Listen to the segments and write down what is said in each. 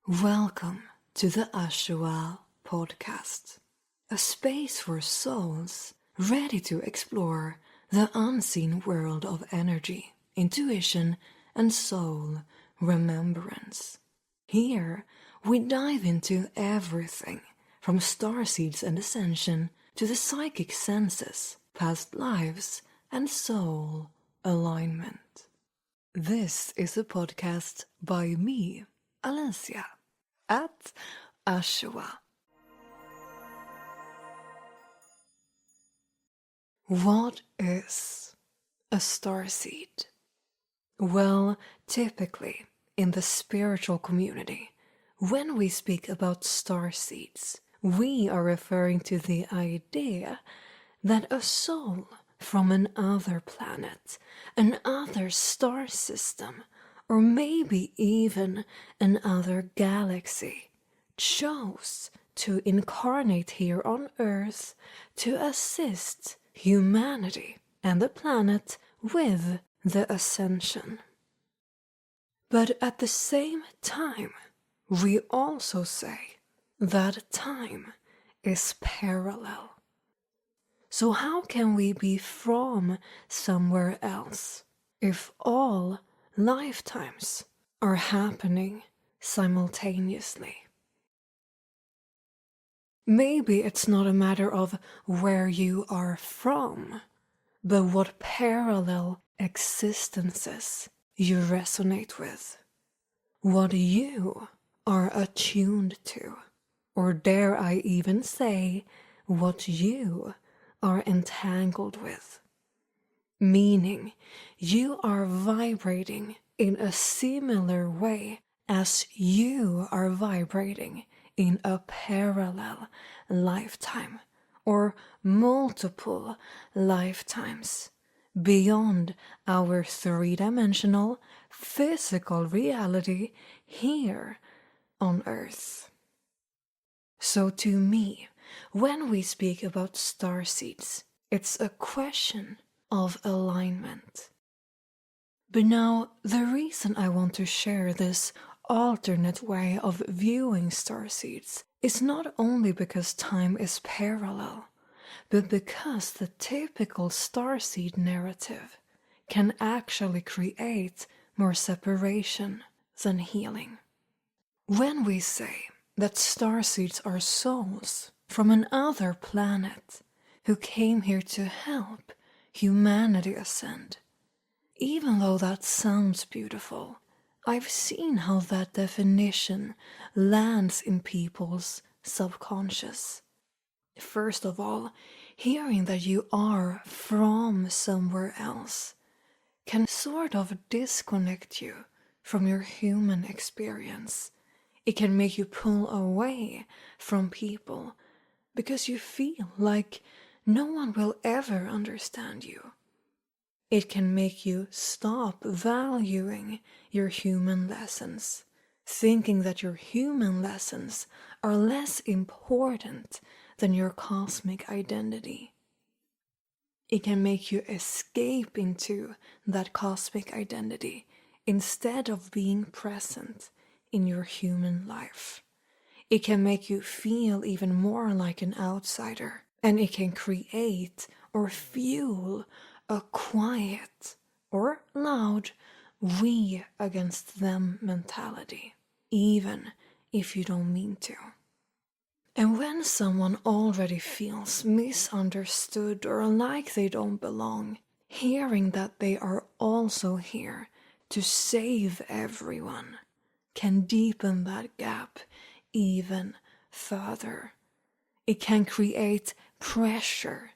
Welcome to the ASHUA podcast, a space for souls ready to explore the unseen world of energy, intuition, and soul remembrance. Here, we dive into everything from starseeds and ascension to the psychic senses, past lives, and soul alignment. This is a podcast by me, Alicia, at ASHUA. What is a starseed? Well, typically in the spiritual community, when we speak about starseeds, we are referring to the idea that a soul from another planet, another star system, or maybe even another galaxy, chose to incarnate here on Earth to assist humanity and the planet with the ascension. But at the same time, we also say that time is parallel. So how can we be from somewhere else if all lifetimes are happening simultaneously? Maybe it's not a matter of where you are from, but what parallel existences you resonate with, what you are attuned to, or dare I even say, what you are entangled with. Meaning, you are vibrating in a similar way as you are vibrating in a parallel lifetime or multiple lifetimes beyond our three-dimensional physical reality here on Earth. So to me, when we speak about starseeds, it's a question of alignment. But now, the reason I want to share this alternate way of viewing starseeds is not only because time is parallel, but because the typical starseed narrative can actually create more separation than healing. When we say that starseeds are souls from another planet who came here to help humanity ascend, even though that sounds beautiful, I've seen how that definition lands in people's subconscious. First of all, hearing that you are from somewhere else can sort of disconnect you from your human experience. It can make you pull away from people because you feel like no one will ever understand you. It can make you stop valuing your human lessons, thinking that your human lessons are less important than your cosmic identity. It can make you escape into that cosmic identity instead of being present in your human life. It can make you feel even more like an outsider, and it can create or fuel a quiet or loud we against them mentality, even if you don't mean to. And when someone already feels misunderstood or like they don't belong, hearing that they are also here to save everyone can deepen that gap even further. It can create pressure.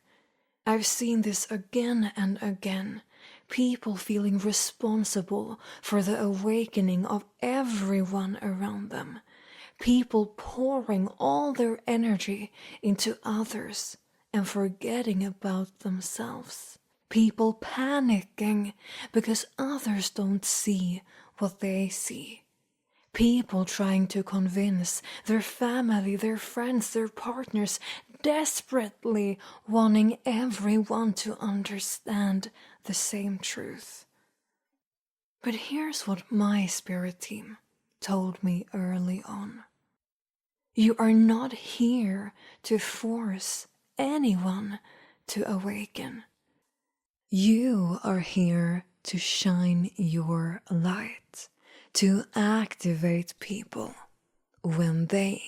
I've seen this again and again. People feeling responsible for the awakening of everyone around them. People pouring all their energy into others and forgetting about themselves. People panicking because others don't see what they see. People trying to convince their family, their friends, their partners, desperately wanting everyone to understand the same truth. But here's what my spirit team told me early on. You are not here to force anyone to awaken. You are here to shine your light, to activate people when they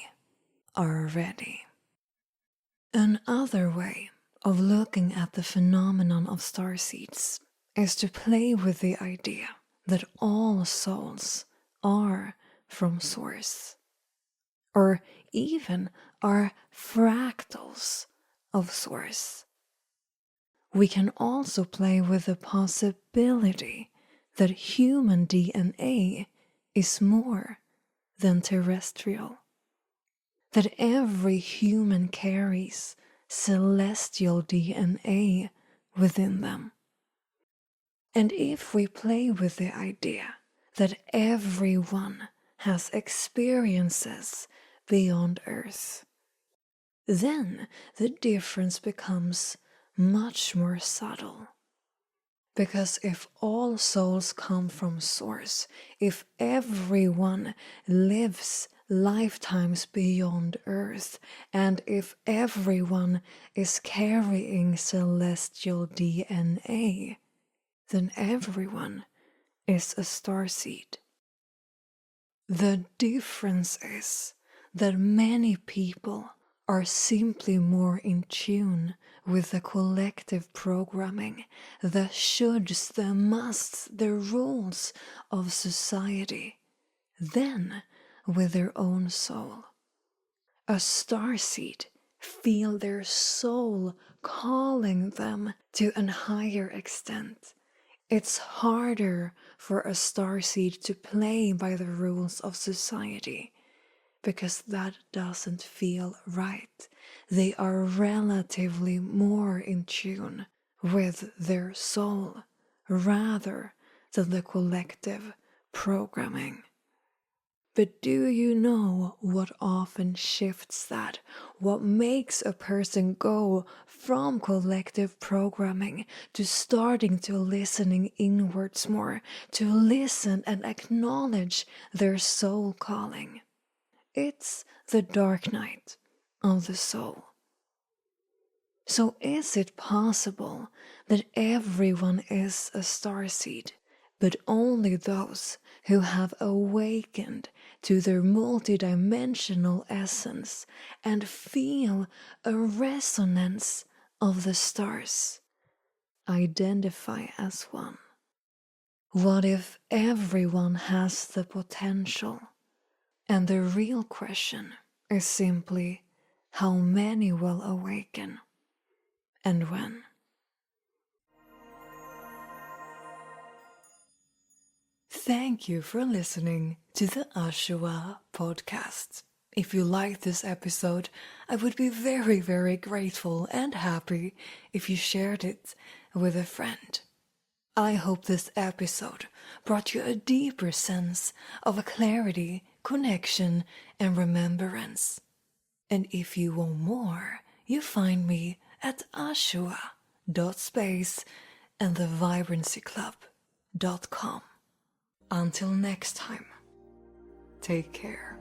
are ready. Another way of looking at the phenomenon of starseeds is to play with the idea that all souls are from Source, or even are fractals of Source. We can also play with the possibility that human DNA is more than terrestrial, that every human carries celestial DNA within them. And if we play with the idea that everyone has experiences beyond Earth, then the difference becomes much more subtle. Because if all souls come from Source, if everyone lives lifetimes beyond Earth, and if everyone is carrying celestial DNA, then everyone is a starseed. The difference is that many people are simply more in tune with the collective programming, the shoulds, the musts, the rules of society, than with their own soul. A starseed feel their soul calling them to an higher extent. It's harder for a starseed to play by the rules of society, because that doesn't feel right. They are relatively more in tune with their soul rather than the collective programming. But do you know what often shifts that? What makes a person go from collective programming to starting to listening inwards more, to listen and acknowledge their soul calling? It's the dark night of the soul. So is it possible that everyone is a starseed, but only those who have awakened to their multidimensional essence and feel a resonance of the stars identify as one? What if everyone has the potential? And the real question is simply how many will awaken and when. Thank you for listening to the ASHUA podcast. If you liked this episode, I would be very, very grateful and happy if you shared it with a friend. I hope this episode brought you a deeper sense of clarity, connection, and remembrance. And if you want more, you find me at ASHUA.space and thevibrancyclub.com. Until next time, take care.